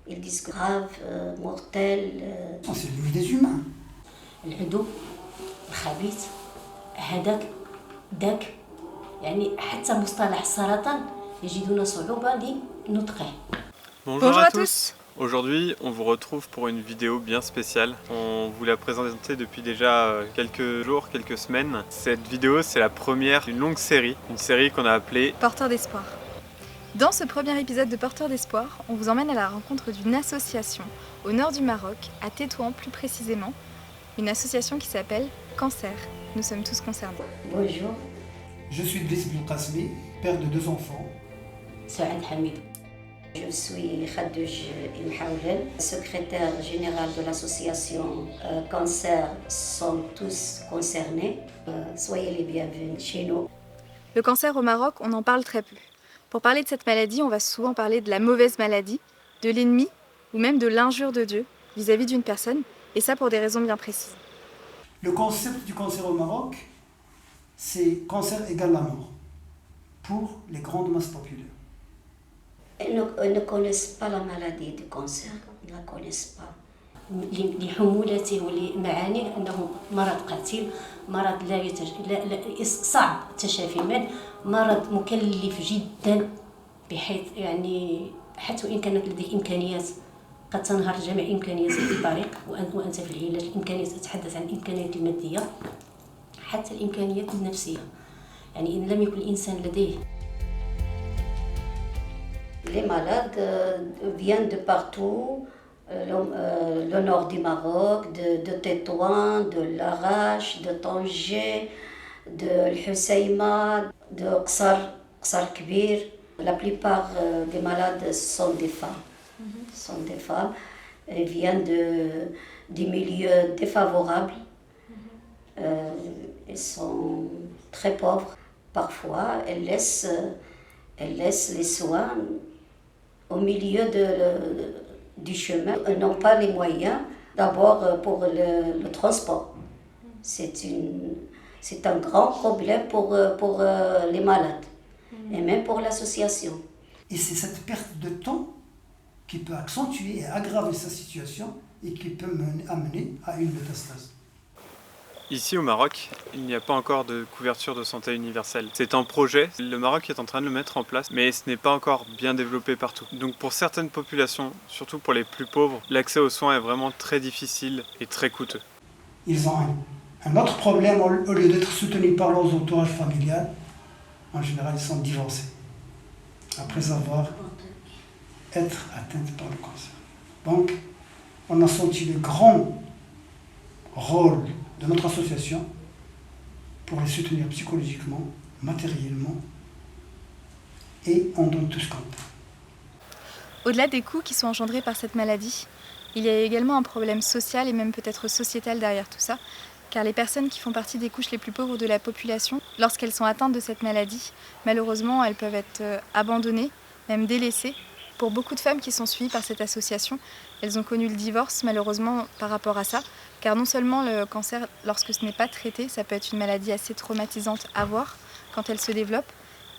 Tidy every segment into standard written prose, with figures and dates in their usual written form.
Ils disent grave, mortel. C'est l'ennemi des humains. العدو الخبيث هذاك ذاك يعني حتى مصطلح السرطان يجدون صعوبة لنطقه. Bonjour à tous. Aujourd'hui, on vous retrouve pour une vidéo bien spéciale. On vous l'a présentée depuis déjà quelques jours, quelques semaines. Cette vidéo, c'est la première d'une longue série, une série qu'on a appelée Porteurs d'espoir. Dans ce premier épisode de Porteurs d'espoir, on vous emmène à la rencontre d'une association au nord du Maroc, à Tétouan plus précisément, une association qui s'appelle Cancer. Nous sommes tous concernés. Bonjour. Je suis Driss Belkacmi, père de 2 enfants. سعاد حميد. Je suis Khadouj Imhaoulel, secrétaire générale de l'association Cancer sont tous concernés. Soyez les bienvenus chez nous. Le cancer au Maroc, on en parle très peu. Pour parler de cette maladie, on va souvent parler de la mauvaise maladie, de l'ennemi ou même de l'injure de Dieu vis-à-vis d'une personne, et ça pour des raisons bien précises. Le concept du cancer au Maroc, c'est cancer égale la mort, pour les grandes masses populaires. Ils ne connaissent pas la maladie du cancer, ils ne la connaissent pas. لحمولته ولمعانيه انه مرض قاتل، مرض لا صعب التشافي منه، مرض مكلف جدا بحيث يعني حتى وان كانت لديك امكانيات قد تنهار جميع امكانيات الطريق وانت في العلاج. الامكانيات اتحدث عن الامكانيات الماديه حتى الامكانيات النفسيه، يعني ان لم يكن الانسان لديه. Les malades viennent de partout, le nord du Maroc, de Tétouan, de Larache, de Tanger, de Husseima, de Qsar Kbir. La plupart des malades sont des femmes. Sont des femmes. Elles viennent des milieux défavorables. Elles sont très pauvres. Parfois, elles laissent les soins au milieu du chemin. Elles n'ont pas les moyens, d'abord pour le transport. C'est un grand problème pour les malades et même pour l'association. Et c'est cette perte de temps qui peut accentuer et aggraver sa situation et qui peut amener à une métastase. Ici au Maroc, il n'y a pas encore de couverture de santé universelle. C'est un projet, le Maroc est en train de le mettre en place, mais ce n'est pas encore bien développé partout. Donc pour certaines populations, surtout pour les plus pauvres, l'accès aux soins est vraiment très difficile et très coûteux. Ils ont un autre problème, au lieu d'être soutenus par leurs entourages familial, en général ils sont divorcés, après avoir été atteints par le cancer. Donc on a senti le grand rôle de notre association pour les soutenir psychologiquement, matériellement, et on donne tout ce qu'on peut. Au-delà des coûts qui sont engendrés par cette maladie, il y a également un problème social et même peut-être sociétal derrière tout ça, car les personnes qui font partie des couches les plus pauvres de la population, lorsqu'elles sont atteintes de cette maladie, malheureusement elles peuvent être abandonnées, même délaissées. Pour beaucoup de femmes qui sont suivies par cette association, elles ont connu le divorce malheureusement par rapport à ça, car non seulement le cancer, lorsque ce n'est pas traité, ça peut être une maladie assez traumatisante à voir quand elle se développe,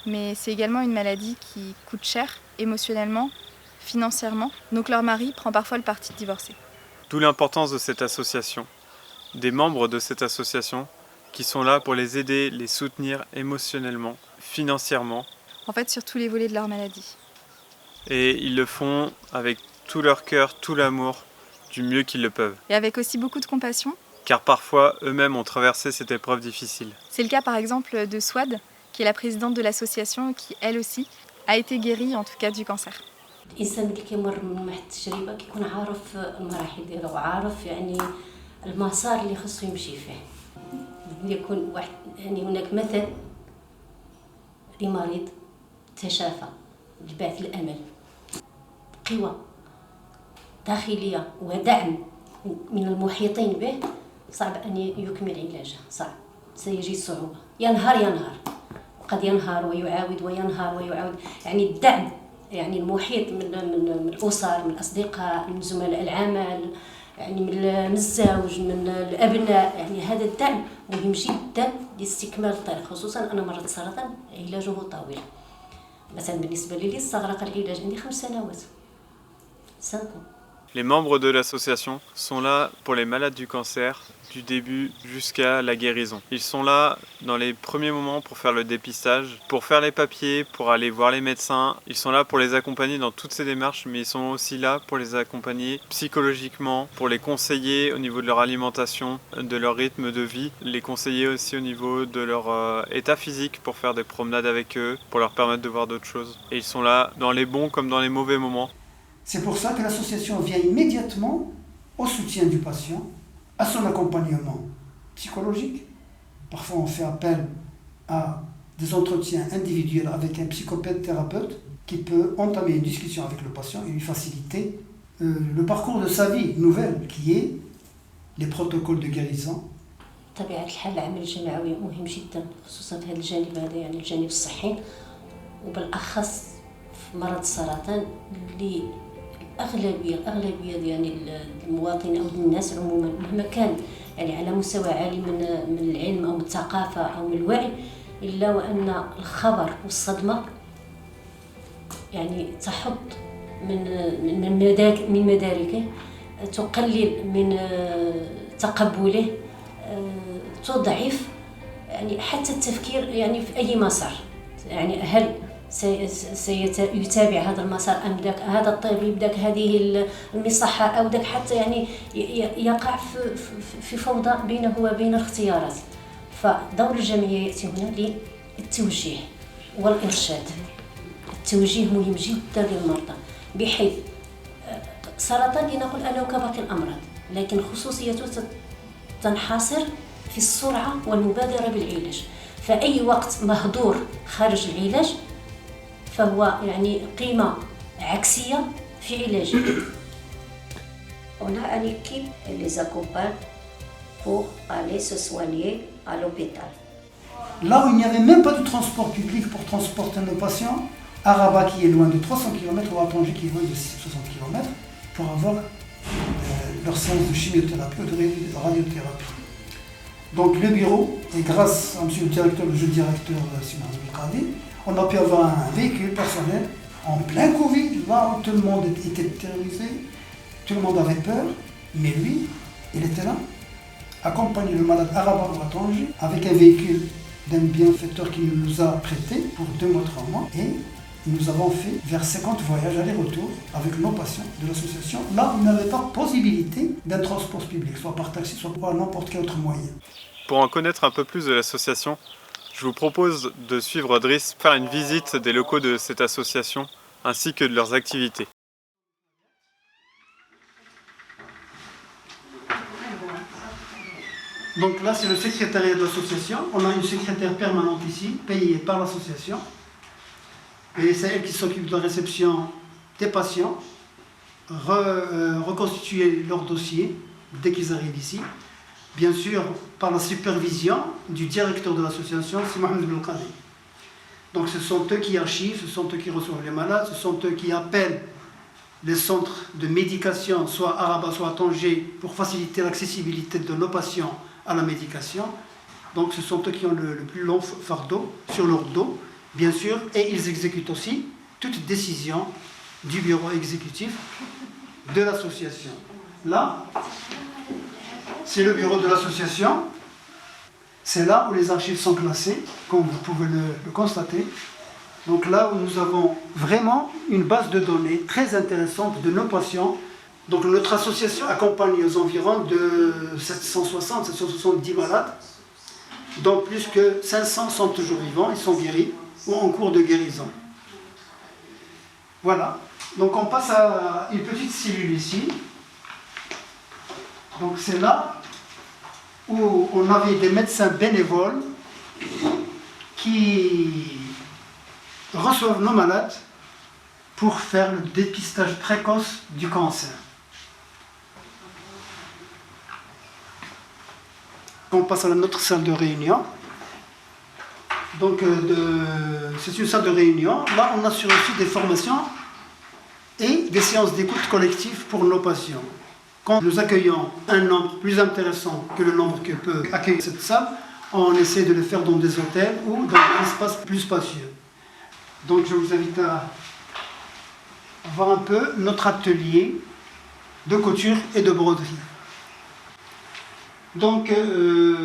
mais c'est également une maladie qui coûte cher émotionnellement, financièrement, donc leur mari prend parfois le parti de divorcer. D'où l'importance de cette association, des membres de cette association qui sont là pour les aider, les soutenir émotionnellement, financièrement. En fait, sur tous les volets de leur maladie. Et ils le font avec tout leur cœur, tout l'amour, du mieux qu'ils le peuvent. Et avec aussi beaucoup de compassion. Car parfois, eux-mêmes ont traversé cette épreuve difficile. C'est le cas par exemple de Swad, qui est la présidente de l'association, qui elle aussi a été guérie en tout cas du cancer. الانسان اللي كيمر من واحد التجربه كيكون عارف المراحل ديالو وعارف يعني المسار اللي خصو يمشي فيه. يكون واحد يعني هناك مثل لمريض تشافى لبعث الامل، قوى داخليه ودعم من المحيطين به، صعب ان يكمل علاجه، صعب، سيجد صعوبه، ينهار وقد ينهار ويعاود وينهار ويعاود. يعني الدعم، يعني المحيط من الاسر، من الاصدقاء، من زملاء العمل، يعني من الزوج، من الابناء، يعني هذا الدعم مهم جدا لاستكمال الطريق، خصوصا انا مرض السرطان علاجه طويل. مثلا بالنسبه لي استغرق العلاج عندي 5 سنوات. 5 ans. Les membres de l'association sont là pour les malades du cancer, du début jusqu'à la guérison. Ils sont là dans les premiers moments pour faire le dépistage, pour faire les papiers, pour aller voir les médecins. Ils sont là pour les accompagner dans toutes ces démarches, mais ils sont aussi là pour les accompagner psychologiquement, pour les conseiller au niveau de leur alimentation, de leur rythme de vie, les conseiller aussi au niveau de leur état physique pour faire des promenades avec eux, pour leur permettre de voir d'autres choses. Et ils sont là dans les bons comme dans les mauvais moments. C'est pour ça que l'association vient immédiatement au soutien du patient, à son accompagnement psychologique. Parfois, on fait appel à des entretiens individuels avec un psychothérapeute qui peut entamer une discussion avec le patient et lui faciliter le parcours de sa vie nouvelle, qui est les protocoles de guérison. بطبيعة الحال العمل الجماعي مهم جدا خصوصا في هذا الجانب هذا يعني الجانب الصحي وبالأخص في مرض السرطان اللي الأغلبية يعني المواطنين أو الناس عموما مهما كان يعني على مستوى عالي من العلم أو من الثقافة أو من الوعي إلا وأن الخبر والصدمة يعني تحط من مداركه تقلل من تقبله تضعف يعني حتى التفكير يعني في أي مسار يعني هل سيتابع هذا المسار أم ذاك هذا الطبيب ذاك هذه المصحة أو ذاك حتى يعني يقع في فوضى بينه وبين الاختيارات. فدور الجمعية يأتي هنا للتوجيه والإرشاد. التوجيه مهم جدا للمرضى بحيث سرطان لنقول أنه كباقي الأمراض لكن خصوصيته تنحصر في السرعة والمبادرة بالعلاج. فأي وقت مهدور خارج العلاج فهو يعني قيمة عكسية في علاجه. On a une équipe qui les accompagne pour aller se soigner à l'hôpital. Là où il n'y avait même pas de transport public pour transporter nos patients, à Rabat qui est loin de 300 km ou à Tanger qui est loin de 60 km, pour avoir leur séance de chimiothérapie ou de radiothérapie. Donc le bureau, et grâce à monsieur le directeur, le jeune directeur Simon Belkadi, on a pu avoir un véhicule personnel en plein Covid, là où tout le monde était terrorisé, tout le monde avait peur, mais lui, il était là, accompagné le malade à Rabat ou à Tanger, avec un véhicule d'un bienfaiteur qui nous a prêté pour 2 mois, 3 mois, et nous avons fait vers 50 voyages aller-retour avec nos patients de l'association, là où il n'y avait pas possibilité d'un transport public, soit par taxi, soit par n'importe quel autre moyen. Pour en connaître un peu plus de l'association, je vous propose de suivre Driss faire une visite des locaux de cette association ainsi que de leurs activités. Donc là, c'est le secrétariat de l'association. On a une secrétaire permanente ici, payée par l'association. Et c'est elle qui s'occupe de la réception des patients, reconstituer leur dossier dès qu'ils arrivent ici. Bien sûr, par la supervision du directeur de l'association, c'est Mohamed Belkadi. Donc ce sont eux qui archivent, ce sont eux qui reçoivent les malades, ce sont eux qui appellent les centres de médication, soit à Rabat, soit à Tanger, pour faciliter l'accessibilité de nos patients à la médication. Donc ce sont eux qui ont le plus long fardeau sur leur dos, bien sûr, et ils exécutent aussi toute décision du bureau exécutif de l'association. Là, c'est le bureau de l'association. C'est là où les archives sont classées, comme vous pouvez le constater. Donc là où nous avons vraiment une base de données très intéressante de nos patients. Donc notre association accompagne aux environs de 760-770 malades, dont plus que 500 sont toujours vivants, ils sont guéris ou en cours de guérison. Voilà, donc on passe à une petite cellule ici. Donc c'est là où on avait des médecins bénévoles qui reçoivent nos malades pour faire le dépistage précoce du cancer. On passe à notre salle de réunion. Donc c'est une salle de réunion. Là, on assure aussi des formations et des séances d'écoute collective pour nos patients. Quand nous accueillons un nombre plus intéressant que le nombre que peut accueillir cette salle, on essaie de le faire dans des hôtels ou dans des espaces plus spacieux. Donc je vous invite voir un peu notre atelier de couture et de broderie. Donc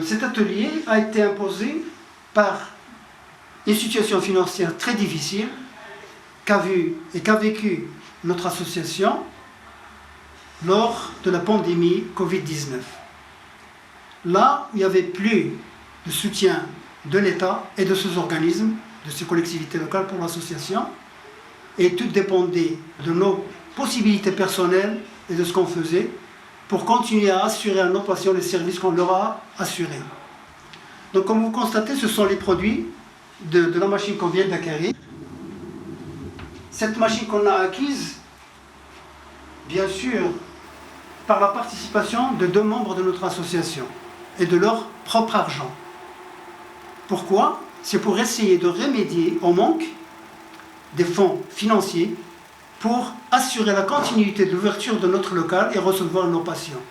cet atelier a été imposé par une situation financière très difficile qu'a vécu notre association lors de la pandémie Covid-19. Là où il n'y avait plus de soutien de l'État et de ses organismes, de ses collectivités locales pour l'association, et tout dépendait de nos possibilités personnelles et de ce qu'on faisait pour continuer à assurer à nos patients les services qu'on leur a assurés. Donc comme vous constatez, ce sont les produits de la machine qu'on vient d'acquérir. Cette machine qu'on a acquise, bien sûr, par la participation de 2 membres de notre association et de leur propre argent. Pourquoi? C'est pour essayer de remédier au manque des fonds financiers pour assurer la continuité de l'ouverture de notre local et recevoir nos patients.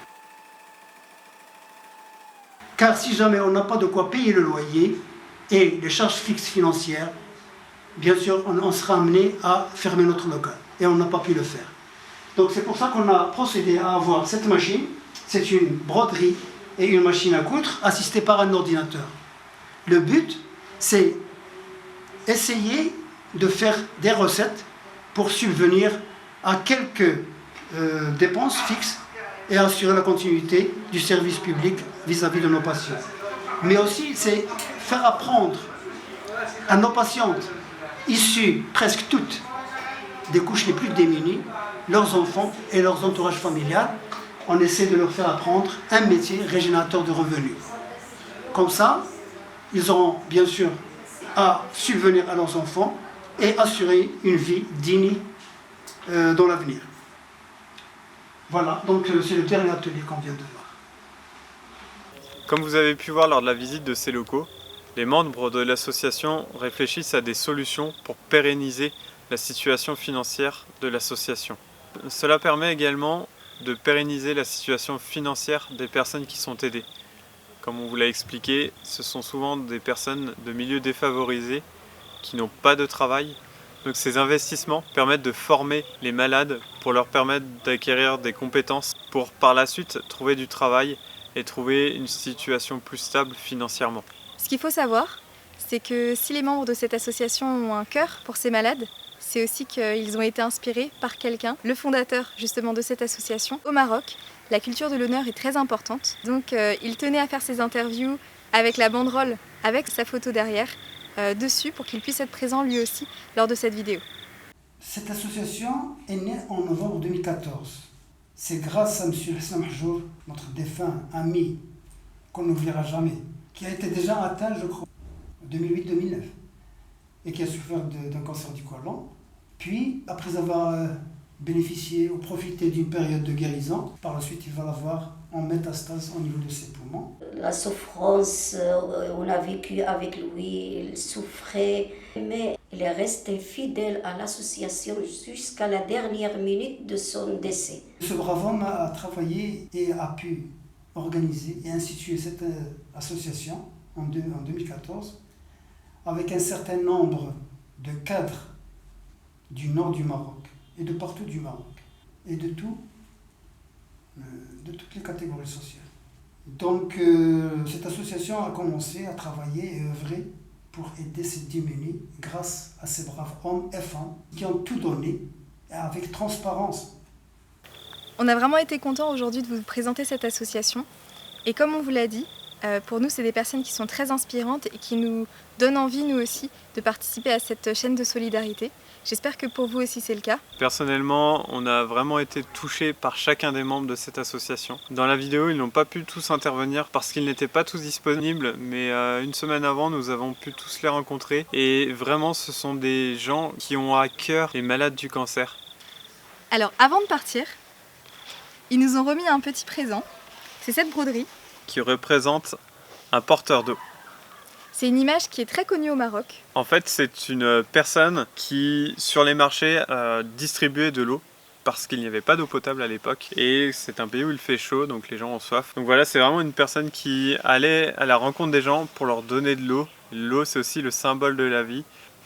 Car si jamais on n'a pas de quoi payer le loyer et les charges fixes financières, bien sûr, on sera amené à fermer notre local. Et on n'a pas pu le faire. Donc c'est pour ça qu'on a procédé à avoir cette machine. C'est une broderie et une machine à coudre assistée par un ordinateur. Le but, c'est essayer de faire des recettes pour subvenir à quelques dépenses fixes et assurer la continuité du service public vis-à-vis de nos patients. Mais aussi, c'est faire apprendre à nos patientes, issues presque toutes des couches les plus démunies, leurs enfants et leurs entourages familiales, on essaie de leur faire apprendre un métier régénérateur de revenus. Comme ça, ils auront bien sûr à subvenir à leurs enfants et assurer une vie digne dans l'avenir. Voilà, donc c'est le dernier atelier qu'on vient de voir. Comme vous avez pu voir lors de la visite de ces locaux, les membres de l'association réfléchissent à des solutions pour pérenniser la situation financière de l'association. Cela permet également de pérenniser la situation financière des personnes qui sont aidées. Comme on vous l'a expliqué, ce sont souvent des personnes de milieux défavorisés qui n'ont pas de travail. Donc ces investissements permettent de former les malades pour leur permettre d'acquérir des compétences pour par la suite trouver du travail et trouver une situation plus stable financièrement. Ce qu'il faut savoir, c'est que si les membres de cette association ont un cœur pour ces malades, c'est aussi qu'ils ont été inspirés par quelqu'un, le fondateur justement de cette association. Au Maroc, la culture de l'honneur est très importante, donc il tenait à faire ses interviews avec la banderole, avec sa photo derrière, dessus pour qu'il puisse être présent lui aussi lors de cette vidéo. Cette association est née en novembre 2014. C'est grâce à M. Hassan Mahjour, notre défunt ami, qu'on n'oubliera jamais, qui a été déjà atteint, je crois, en 2008-2009, et qui a souffert d'un cancer du côlon. Puis, après avoir bénéficié ou profité d'une période de guérison, par la suite, il va l'avoir en métastase au niveau de ses poumons. La souffrance, on a vécu avec lui, il souffrait, mais il est resté fidèle à l'association jusqu'à la dernière minute de son décès. Ce brave homme a travaillé et a pu organiser et instituer cette association en 2014 avec un certain nombre de cadres du nord du Maroc et de partout du Maroc et de toutes les catégories sociales. Donc cette association a commencé à travailler et œuvrer pour aider ces démunis grâce à ces braves hommes et femmes qui ont tout donné avec transparence. On a vraiment été contents aujourd'hui de vous présenter cette association et comme on vous l'a dit, pour nous c'est des personnes qui sont très inspirantes et qui nous donnent envie nous aussi de participer à cette chaîne de solidarité. J'espère que pour vous aussi c'est le cas. Personnellement, on a vraiment été touchés par chacun des membres de cette association. Dans la vidéo, ils n'ont pas pu tous intervenir parce qu'ils n'étaient pas tous disponibles, mais une semaine avant, nous avons pu tous les rencontrer. Et vraiment, ce sont des gens qui ont à cœur les malades du cancer. Alors avant de partir, ils nous ont remis un petit présent. C'est cette broderie. Qui représente un porteur d'eau. C'est une image qui est très connue au Maroc. En fait, c'est une personne qui, sur les marchés, distribuait de l'eau parce qu'il n'y avait pas d'eau potable à l'époque. Et c'est un pays où il fait chaud, donc les gens ont soif. Donc voilà, c'est vraiment une personne qui allait à la rencontre des gens pour leur donner de l'eau. L'eau, c'est aussi le symbole de la vie.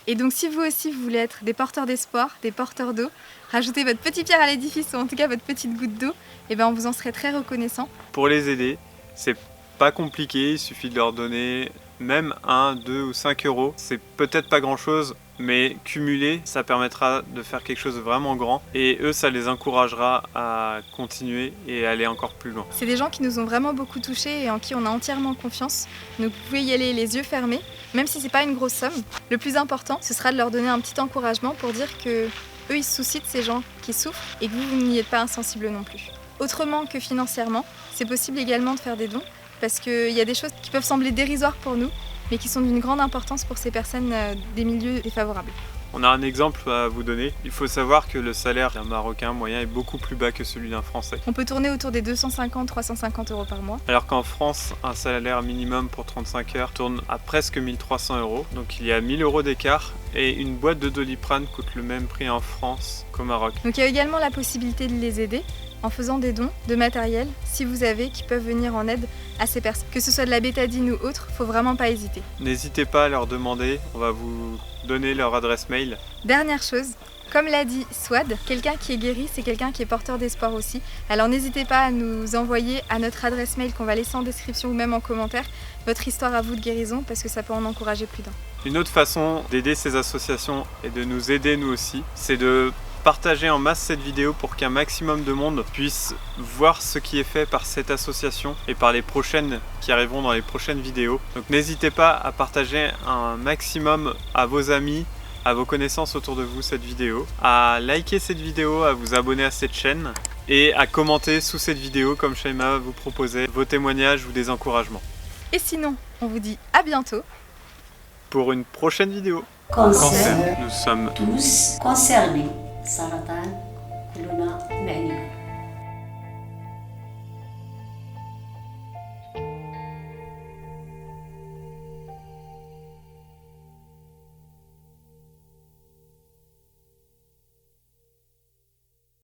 Et donc si vous aussi vous voulez être des porteurs d'espoir, des porteurs d'eau, rajoutez votre petite pierre à l'édifice ou en tout cas votre petite goutte d'eau, et ben on vous en serait très reconnaissant. Pour les aider, c'est pas compliqué, il suffit de leur donner même 1, 2 ou 5 euros. C'est peut-être pas grand chose, mais cumulé, ça permettra de faire quelque chose de vraiment grand et eux, ça les encouragera à continuer et aller encore plus loin. C'est des gens qui nous ont vraiment beaucoup touchés et en qui on a entièrement confiance. Donc vous pouvez y aller les yeux fermés, même si c'est pas une grosse somme. Le plus important, ce sera de leur donner un petit encouragement pour dire que eux, ils se soucient de ces gens qui souffrent et que vous n'y êtes pas insensible non plus. Autrement que financièrement, c'est possible également de faire des dons parce qu'il y a des choses qui peuvent sembler dérisoires pour nous, mais qui sont d'une grande importance pour ces personnes des milieux défavorables. On a un exemple à vous donner. Il faut savoir que le salaire d'un Marocain moyen est beaucoup plus bas que celui d'un Français. On peut tourner autour des 250-350 euros par mois. Alors qu'en France, un salaire minimum pour 35 heures tourne à presque 1300 euros. Donc il y a 1000 euros d'écart et une boîte de Doliprane coûte le même prix en France qu'au Maroc. Donc il y a également la possibilité de les aider en faisant des dons de matériel, si vous avez, qui peuvent venir en aide à ces personnes. Que ce soit de la bétadine ou autre, faut vraiment pas hésiter. N'hésitez pas à leur demander, on va vous donner leur adresse mail. Dernière chose, comme l'a dit Swad, quelqu'un qui est guéri, c'est quelqu'un qui est porteur d'espoir aussi. Alors n'hésitez pas à nous envoyer à notre adresse mail qu'on va laisser en description ou même en commentaire votre histoire à vous de guérison parce que ça peut en encourager plus d'un. Une autre façon d'aider ces associations et de nous aider nous aussi, c'est de partager en masse cette vidéo pour qu'un maximum de monde puisse voir ce qui est fait par cette association et par les prochaines qui arriveront dans les prochaines vidéos. Donc n'hésitez pas à partager un maximum à vos amis, à vos connaissances autour de vous cette vidéo, à liker cette vidéo, à vous abonner à cette chaîne et à commenter sous cette vidéo comme Shaima vous proposait vos témoignages ou des encouragements. Et sinon, on vous dit à bientôt pour une prochaine vidéo. Cancer, Nous sommes tous concernés. Saratan, Kuluna.